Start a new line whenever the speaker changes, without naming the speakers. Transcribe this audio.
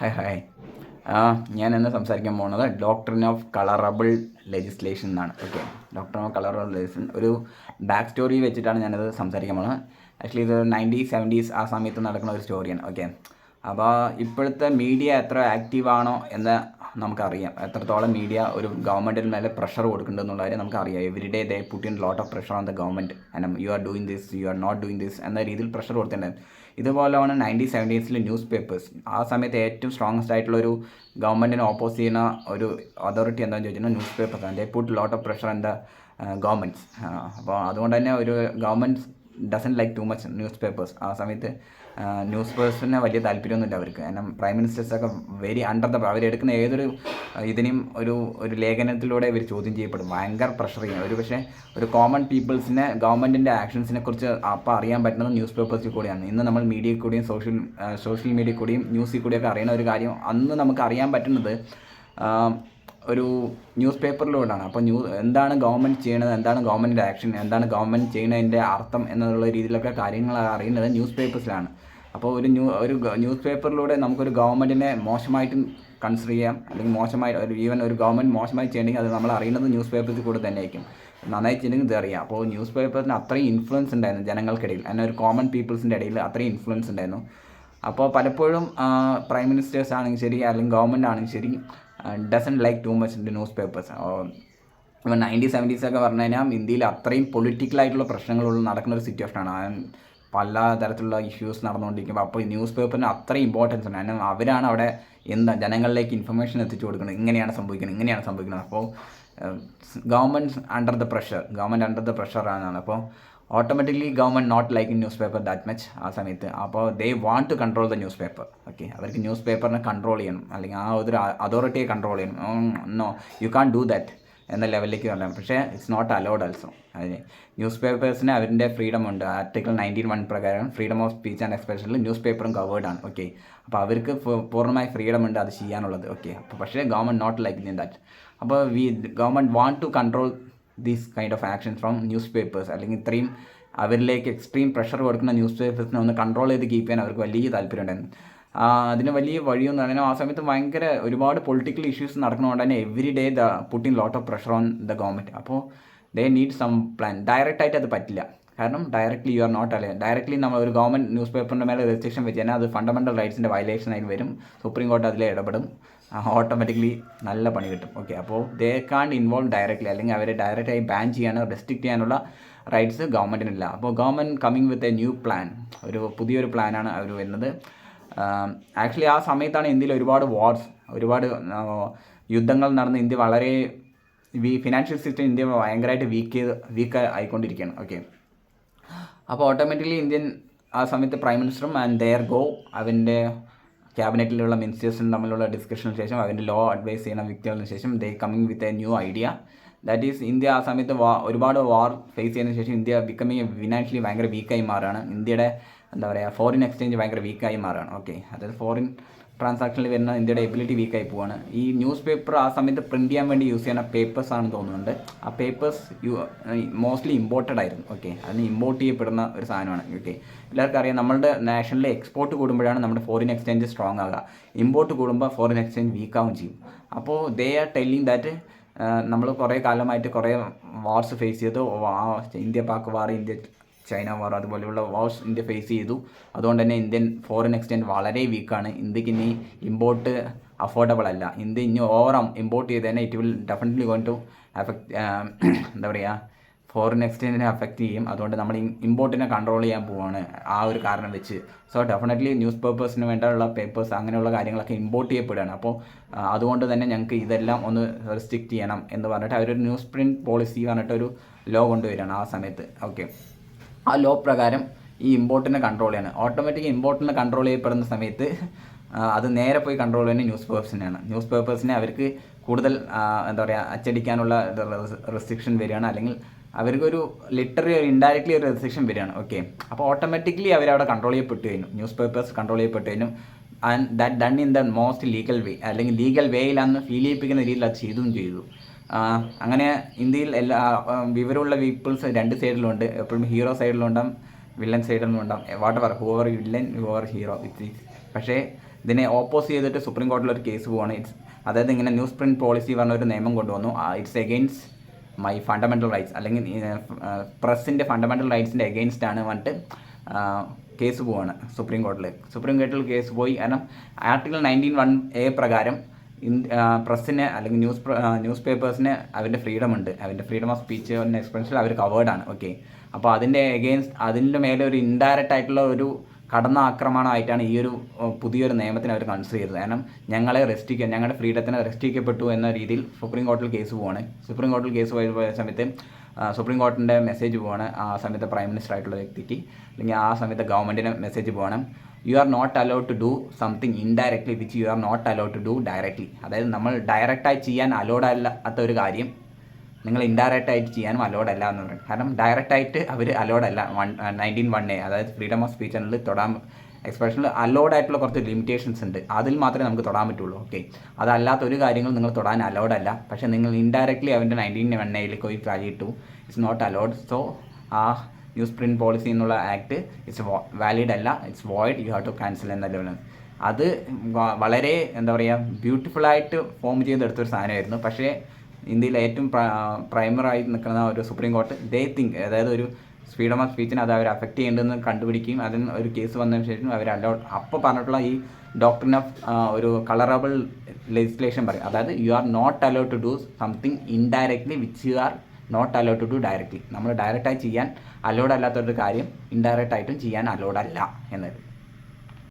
Hi hi. ഞാൻ ഇന്ന് സംസാരിക്കാൻ പോകുന്നത് ഡോക്ട്രിൻ ഓഫ് കളറബിൾ ലെജിസ്ലേഷൻ എന്നാണ്. Okay, doctrine of colourable legislation ഒരു ബാക്ക് സ്റ്റോറി വെച്ചിട്ടാണ് ഞാനത് സംസാരിക്കാൻ പോകുന്നത്. ആക്ച്വലി ഇത് 90s 70s ആ സമയത്ത് നടക്കുന്ന ഒരു സ്റ്റോറിയാണ്. ഓക്കെ, അപ്പോൾ ഇപ്പോഴത്തെ മീഡിയ എത്ര ആക്റ്റീവാണോ എന്ന് നമുക്കറിയാം. എത്രത്തോളം മീഡിയ ഒരു ഗവൺമെൻറ്റിന് മേലെ പ്രഷർ കൊടുക്കുന്നുണ്ടെന്നുള്ള കാര്യം നമുക്കറിയാം. Every day they put in lot of pressure on the government. And you are doing this, you are not doing this എന്ന രീതിയിൽ പ്രഷർ കൊടുത്തിട്ടുണ്ടായിരുന്നു. ഇതുപോലെയാണ് 90s 70s ന്യൂസ് പേപ്പേഴ്സ്. ആ സമയത്ത് ഏറ്റവും സ്ട്രോങ്സ്റ്റ് ആയിട്ടുള്ളൊരു ഗവൺമെൻറ്റിനെ ഓപ്പോസ് ചെയ്യുന്ന ഒരു അതോറിറ്റി എന്താണെന്ന് ചോദിച്ചാൽ ന്യൂസ് പേപ്പേഴ്സാണ്. They put lot of pressure in the governments. അപ്പോൾ അതുകൊണ്ട് തന്നെ ഒരു government doesn't like too much news papers. ആ സമയത്ത് ന്യൂസ് പേഴ്സിന് വലിയ താല്പര്യമൊന്നുമില്ല അവർക്ക്. കാരണം പ്രൈം മിനിസ്റ്റേഴ്സൊക്കെ വെരി അണ്ടർ ദ അവരെടുക്കുന്ന ഏതൊരു ഇതിനെയും ഒരു ലേഖനത്തിലൂടെ ഇവർ ചോദ്യം ചെയ്യപ്പെടും. ഭയങ്കര പ്രഷർ ചെയ്യും. ഒരു പക്ഷേ ഒരു കോമൺ പീപ്പിൾസിനെ ഗവൺമെൻറ്റിൻ്റെ ആക്ഷൻസിനെ കുറിച്ച് അപ്പോൾ അറിയാൻ പറ്റുന്നത് ന്യൂസ് പേപ്പേഴ്സിൽ കൂടിയാണ്. ഇന്ന് നമ്മൾ മീഡിയയിൽ കൂടിയും സോഷ്യൽ മീഡിയയിൽ കൂടിയും ന്യൂസിൽ കൂടിയൊക്കെ അറിയുന്ന ഒരു കാര്യം അന്ന് നമുക്ക് അറിയാൻ പറ്റുന്നത് ഒരു ന്യൂസ് പേപ്പറിലൂടെയാണ്. അപ്പോൾ എന്താണ് ഗവൺമെൻറ് ചെയ്യണത്, എന്താണ് ഗവൺമെൻറ്റിൻ്റെ ആക്ഷൻ, എന്താണ് ഗവൺമെൻറ് ചെയ്യുന്നതിൻ്റെ അർത്ഥം എന്നുള്ള രീതിയിലൊക്കെ കാര്യങ്ങൾ അറിയുന്നത് ന്യൂസ് പേപ്പേഴ്സിലാണ്. അപ്പോൾ ഒരു ന്യൂസ് പേപ്പറിലൂടെ നമുക്കൊരു ഗവൺമെൻറ്റിനെ മോശമായിട്ടും കൺസിഡർ ചെയ്യാം, അല്ലെങ്കിൽ ഈവൻ ഒരു ഗവൺമെൻറ് മോശമായി ചെയ്യണമെങ്കിൽ അത് നമ്മൾ അറിയുന്നത് ന്യൂസ് പേപ്പറിൽ കൂടെ തന്നെ ആയിരിക്കും. നന്നായി ചെയ്യണമെങ്കിൽ ഇത് അറിയാം. അപ്പോൾ ന്യൂസ് പേപ്പറിന് അത്രയും ഇൻഫ്ലുവൻസ് ഉണ്ടായിരുന്നു ജനങ്ങൾക്കിടയിൽ, അങ്ങനെ ഒരു കോമൺ പീപ്പിൾസിൻ്റെ ഇടയിൽ അത്രയും ഇൻഫ്ലുവൻസ് ഉണ്ടായിരുന്നു. അപ്പോൾ പലപ്പോഴും പ്രൈം മിനിസ്റ്റേഴ്സ് ആണെങ്കിൽ ശരി, അല്ലെങ്കിൽ ഗവൺമെൻറ് ആണെങ്കിൽ ശരി, dozen like too much news papers. ഇപ്പം 90s 70s ഒക്കെ പറഞ്ഞു കഴിഞ്ഞാൽ ഇന്ത്യയിൽ അത്രയും പൊളിറ്റിക്കലായിട്ടുള്ള പ്രശ്നങ്ങളുള്ള നടക്കുന്ന ഒരു സിറ്റുവേഷനാണ്. പല തരത്തിലുള്ള ഇഷ്യൂസ് നടന്നുകൊണ്ടിരിക്കുമ്പോൾ അപ്പോൾ ഈ ന്യൂസ് പേപ്പറിന് അത്രയും ഇമ്പോർട്ടൻസ് ഉണ്ട്. കാരണം അവരാണ് അവിടെ ജനങ്ങളിലേക്ക് ഇൻഫർമേഷൻ എത്തിച്ചു കൊടുക്കുന്നത്. ഇങ്ങനെയാണ് സംഭവിക്കുന്നത്. അപ്പോൾ ഗവൺമെൻറ് അണ്ടർ ദ പ്രഷർ ആണ്. അപ്പോൾ automatically government not liking newspaper that much ആ സമയത്ത്. അപ്പോൾ they want to control the newspaper. Okay, അവർക്ക് ന്യൂസ് പേപ്പറിനെ കൺട്രോൾ ചെയ്യണം, അല്ലെങ്കിൽ ആ ഒരു അതോറിറ്റിയെ കൺട്രോൾ ചെയ്യണം. No, you can do that എന്ന ലെവലിലേക്ക് വരണം. പക്ഷേ ഇറ്റ്സ് നോട്ട് അലൗഡ് ആൾസോ. അതിന് ന്യൂസ് പേപ്പേഴ്സിന് അവരുടെ ഫ്രീഡം ഉണ്ട്. ആർട്ടിക്കിൾ 19(1) പ്രകാരം ഫ്രീഡം ഓഫ് സ്പീച്ച് ആൻഡ് എക്സ്പ്രഷനിൽ ന്യൂസ് പേപ്പറും കവേർഡാണ്. ഓക്കെ, അപ്പോൾ അവർക്ക് പൂർണ്ണമായി ഫ്രീഡം ഉണ്ട് അത് ചെയ്യാനുള്ളത്. ഓക്കെ, അപ്പോൾ പക്ഷേ ഗവൺമെൻറ് നോട്ട് ലൈക്ക് ദാറ്റ്. അപ്പോൾ government want to control these kind of actions from newspapers. അല്ലെങ്കിൽ ഇത്രയും അവരിലേക്ക് എക്സ്ട്രീം പ്രഷർ കൊടുക്കുന്ന ന്യൂസ് പേപ്പേഴ്സിനെ ഒന്ന് കൺട്രോൾ ചെയ്ത് കീപ്പ് ചെയ്യാൻ അവർക്ക് വലിയ താല്പര്യം ഉണ്ടായിരുന്നു. അതിന് വലിയ വഴിയൊന്നും അങ്ങനെ ആ സമയത്ത് ഭയങ്കര ഒരുപാട് പൊളിറ്റിക്കൽ ഇഷ്യൂസ് നടക്കുന്നതുകൊണ്ട് തന്നെ every day putting lot of pressure on the government. അപ്പോൾ ദേ നീഡ് സം പ്ലാൻ. ഡയറക്റ്റായിട്ട് അത് പറ്റില്ല. കാരണം directly you are not allowed. Directly നമ്മൾ ഒരു ഗവൺമെൻറ് ന്യൂസ് പേപ്പറിൻ്റെ മേലെ റെസ്ട്രിക്ഷൻ വെച്ച് കഴിഞ്ഞാൽ അത് ഫണ്ടമെൻ്റൽ റൈറ്റ്സിൻ്റെ വയലേഷൻ ആയിട്ട് വരും. സുപ്രീം കോടതി അതിൽ ഇടപെടും. ഓട്ടോമാറ്റിക്കലി നല്ല പണി കിട്ടും. ഓക്കെ, അപ്പോൾ ദേ കാണ്ട് ഇൻവോൾവ് ഡയറക്റ്റ്ലി, അല്ലെങ്കിൽ അവരെ ഡയറക്റ്റായി ബാൻ ചെയ്യാനോ റെസ്ട്രിക്റ്റ് ചെയ്യാനുള്ള റൈറ്റ്സ് ഗവൺമെൻറ്റിനില്ല. അപ്പോൾ government coming with a new plan, പുതിയൊരു പ്ലാനാണ് അവർ വരുന്നത്. ആക്ച്വലി ആ സമയത്താണ് ഇന്ത്യയിൽ ഒരുപാട് യുദ്ധങ്ങൾ നടന്ന് ഇന്ത്യ വളരെ ഫിനാൻഷ്യൽ സിസ്റ്റം ഇന്ത്യ ഭയങ്കരമായിട്ട് വീക്ക് ആയിക്കൊണ്ടിരിക്കുകയാണ്. ഓക്കെ, അപ്പോൾ ഓട്ടോമാറ്റിക്കലി ഇന്ത്യൻ ആ സമയത്ത് പ്രൈം മിനിസ്റ്ററും ആൻഡ് ദെയർ അവൻ്റെ ക്യാബിനറ്റിലുള്ള മിനിസ്റ്റേഴ്സും തമ്മിലുള്ള ഡിസ്കഷന് ശേഷം, അവൻ്റെ ലോ അഡ്വൈസ് ചെയ്യുന്ന വ്യക്തികളിന് ശേഷം they coming with a new idea. That is India ആ സമയത്ത് ഒരുപാട് വാർ ഫേസ് ചെയ്യുന്നതിന് ശേഷം ഇന്ത്യ ബിക്കമിങ് ഫിനാൻഷ്യലി ഭയങ്കര വീക്കായി മാറുകയാണ്. ഇന്ത്യയുടെ ഫോറിൻ എക്സ്ചേഞ്ച് ഭയങ്കര വീക്കായി മാറുകയാണ്. ഓക്കെ, അതായത് ഫോറിൻ ട്രാൻസാക്ഷനിൽ വരുന്ന ഇന്ത്യയുടെ എബിലിറ്റി വീക്കായി പോവാണ്. ഈ ന്യൂസ് പേപ്പർ ആ സമയത്ത് പ്രിൻറ്റ് ചെയ്യാൻ വേണ്ടി യൂസ് ചെയ്യുന്ന പേപ്പേഴ്സ് ആണെന്ന് തോന്നുന്നുണ്ട്. ആ പേപ്പേഴ്സ് മോസ്റ്റ്ലി ഇമ്പോർട്ടഡ് ആയിരുന്നു. ഓക്കെ, അതിന് ഇമ്പോർട്ട് ചെയ്യപ്പെടുന്ന ഒരു സാധനമാണ്. ഓക്കെ, എല്ലാവർക്കും അറിയാം നമ്മുടെ നാഷണലിൽ എക്സ്പോർട്ട് കൂടുമ്പോഴാണ് നമ്മുടെ ഫോറിൻ എക്സ്ചേഞ്ച് സ്ട്രോങ് ആകുക. ഇമ്പോർട്ട് കൂടുമ്പോൾ ഫോറിൻ എക്സ്ചേഞ്ച് വീക്കാവും ചെയ്യും. അപ്പോൾ ദേ ആർ ടെല്ലിങ് ദാറ്റ് നമ്മൾ കുറേ കാലമായിട്ട് കുറേ വാർസ് ഫേസ് ചെയ്തു. ഇന്ത്യ പാക് വാർ, ഇന്ത്യ ചൈന വാർ, അതുപോലെയുള്ള വാർസ് ഇന്ത്യ ഫേസ് ചെയ്തു. അതുകൊണ്ട് തന്നെ ഇന്ത്യൻ ഫോറിൻ എക്സ്ചേഞ്ച് വളരെ വീക്കാണ്. ഇന്ത്യക്ക് ഇനി ഇമ്പോർട്ട് അഫോർഡബിൾ അല്ല. ഇന്ത്യ ഇനി ഇമ്പോർട്ട് ചെയ്ത് തന്നെ it will definitely going to affect foreign എക്സ്ചേഞ്ചിനെ അഫക്റ്റ് ചെയ്യും. അതുകൊണ്ട് നമ്മൾ ഇമ്പോർട്ടിനെ കൺട്രോൾ ചെയ്യാൻ പോവുകയാണ് ആ ഒരു കാരണം വെച്ച്. സോ ഡെഫിനറ്റ്ലി ന്യൂസ് പേപ്പേഴ്സിന് വേണ്ടിയുള്ള പേപ്പേഴ്സ് അങ്ങനെയുള്ള കാര്യങ്ങളൊക്കെ ഇമ്പോർട്ട് ചെയ്യപ്പെടുകയാണ്. അപ്പോൾ അതുകൊണ്ട് തന്നെ ഞങ്ങൾക്ക് ഇതെല്ലാം ഒന്ന് റെസ്ട്രിക്റ്റ് ചെയ്യണം എന്ന് പറഞ്ഞിട്ട് അവരൊരു ന്യൂസ് പ്രിൻറ്റ് പോളിസി പറഞ്ഞിട്ടൊരു ലോ കൊണ്ടുവരികയാണ് ആ സമയത്ത്. ഓക്കെ, ആ ലോ പ്രകാരം ഈ ഇമ്പോർട്ടിനെ കൺട്രോൾ ചെയ്യണം. ഓട്ടോമാറ്റിക് ഇമ്പോർട്ടിനെ കൺട്രോൾ ചെയ്യപ്പെടുന്ന സമയത്ത് അത് നേരെ പോയി കൺട്രോൾ ചെയ്യുന്നത് ന്യൂസ് പേപ്പേഴ്സിനെ അവർക്ക് കൂടുതൽ അച്ചടിക്കാനുള്ള റെസ്ട്രിക്ഷൻ വരികയാണ്, അല്ലെങ്കിൽ അവർക്കൊരു ലിറ്ററലി ഇൻഡയറക്ട്ലി ഒരു റെസ്ട്രിക്ഷൻ വരികയാണ്. ഓക്കെ, അപ്പോൾ ഓട്ടോമാറ്റിക്കലി അവരവിടെ കൺട്രോൾ ചെയ്യപ്പെട്ട് കഴിഞ്ഞു. ന്യൂസ് പേപ്പേഴ്സ് കൺട്രോൾ ചെയ്യപ്പെട്ട് കഴിഞ്ഞു. And that done in the most legal way, അല്ലെങ്കിൽ ലീഗൽ വേയിലാണെന്ന് ഫീൽ ചെയ്യിപ്പിക്കുന്ന രീതിയിൽ അത് ചെയ്തു. അങ്ങനെ ഇന്ത്യയിൽ വിവരമുള്ള പീപ്പിൾസ് രണ്ട് സൈഡിലുണ്ട്. എപ്പോഴും ഹീറോ സൈഡിലുണ്ടാകും, വില്ലൻ സൈഡിലും ഉണ്ടാകും. What ever Hoover villain Hoover hero. പക്ഷേ ഇതിനെ ഓപ്പോസ് ചെയ്തിട്ട് സുപ്രീം കോടതിയിൽ ഒരു കേസ് പോവാണ്. അതായത് ഇങ്ങനെ ന്യൂസ് പ്രിൻറ്റ് പോളിസി പറഞ്ഞ ഒരു നിയമം കൊണ്ടുവന്നു. It's against my fundamental rights, അല്ലെങ്കിൽ പ്രസ്സിൻ്റെ ഫണ്ടമെൻ്റൽ റൈറ്റ്സിൻ്റെ എഗെയിൻസ്റ്റ് ആണ് പറഞ്ഞിട്ട് കേസ് പോവാണ് സുപ്രീം കോടതിയിൽ കേസ് പോയി. കാരണം ആർട്ടിക്കിൾ 19(1)A പ്രകാരം പ്രസ്സിന് അല്ലെങ്കിൽ ന്യൂസ് പേപ്പേഴ്സിന് അവരുടെ ഫ്രീഡം ഉണ്ട്, അവരുടെ ഫ്രീഡം ഓഫ് സ്പീച്ച് ആൻഡ് എക്സ്പ്രഷനിൽ അവർ കവേർഡാണ്. ഓക്കെ, അപ്പോൾ അതിൻ്റെ മേലെ ഒരു ഇൻഡയറക്റ്റ് ആയിട്ടുള്ള ഒരു കടന്നാക്രമണമായിട്ടാണ് ഈ ഒരു പുതിയൊരു നിയമത്തിന് അവർ കൺസിഡർ ചെയ്തത്. കാരണം ഞങ്ങളുടെ ഫ്രീഡത്തിന് റെസ്ട്രിക്കപ്പെട്ടു എന്ന രീതിയിൽ സുപ്രീം കോടതിയിൽ കേസ് പോവാണ്. സുപ്രീം കോടതിയിൽ കേസ് പോയ സമയത്ത് സുപ്രീം കോടതിൻ്റെ മെസ്സേജ് പോവാണ് ആ സമയത്ത് പ്രൈം മിനിസ്റ്റർ ആയിട്ടുള്ള വ്യക്തിക്ക്, അല്ലെങ്കിൽ ആ സമയത്ത് ഗവൺമെൻറ്റിന് മെസ്സേജ് പോകണം, you are not allowed to do something indirectly which you are not allowed to do directly. അതായത് നമ്മൾ ഡയറക്റ്റായി ചെയ്യാൻ അലൗഡ് അല്ലാത്ത ഒരു കാര്യം നിങ്ങൾ ഇൻഡയറക്റ്റായിട്ട് ചെയ്യാനും അലൗഡ് അല്ല എന്ന് പറയും. കാരണം ഡയറക്റ്റായിട്ട് അവർ അലൗഡ് അല്ല. 19(1)A അതായത് ഫ്രീഡം ഓഫ് സ്പീച്ച് എന്നുള്ളത് തൊടാൻ എക്സ്പ്രഷനിൽ അലൗഡ് ആയിട്ടുള്ള കുറച്ച് ലിമിറ്റേഷൻസ് ഉണ്ട്, അതിൽ മാത്രമേ നമുക്ക് തൊടാൻ പറ്റുള്ളൂ. ഓക്കെ, അതല്ലാത്ത ഒരു കാര്യങ്ങൾ നിങ്ങൾ തൊടാൻ അലൗഡ് അല്ല. പക്ഷേ നിങ്ങൾ ഇൻഡയറക്ട്ലി അവൻ്റെ 19(1)A പോയി കഴിയിട്ടു ഇറ്റ്സ് നോട്ട് അലൗഡ്. സോ ആ ന്യൂസ് പ്രിൻറ്റ് പോളിസി എന്നുള്ള ആക്ട് ഇറ്റ്സ് വാലിഡ് അല്ല, it's void, you have to cancel എന്ന ലെവലാണ്. അത് വളരെ എന്താ പറയുക ബ്യൂട്ടിഫുള്ളായിട്ട് ഫോം ചെയ്തെടുത്തൊരു സാധനമായിരുന്നു. പക്ഷേ ഇന്ത്യയിൽ ഏറ്റവും പ്രൈമറായി നിൽക്കുന്ന ഒരു സുപ്രീം കോടതി അതായത് ഒരു ഫ്രീഡം ഓഫ് സ്പീച്ചിനെ അത് അവർ അഫക്റ്റ് ചെയ്യേണ്ടതെന്ന് കണ്ടുപിടിക്കുകയും അതിന് ഒരു കേസ് വന്നതിന് ശേഷം അവർ അലൗഡ് അപ്പോൾ പറഞ്ഞിട്ടുള്ള ഈ ഡോക്ട്രിൻ ഓഫ് ഒരു കളറബിൾ ലെജിസ്ലേഷൻ പറയും. അതായത് you are not allowed to do something indirectly which you are not allowed to do directly. നമ്മൾ ഡയറക്റ്റായി ചെയ്യാൻ അലൗഡ് അല്ലാത്തൊരു കാര്യം ഇൻഡയറക്റ്റ് ആയിട്ടും ചെയ്യാൻ അലൗഡ് അല്ല എന്നത്.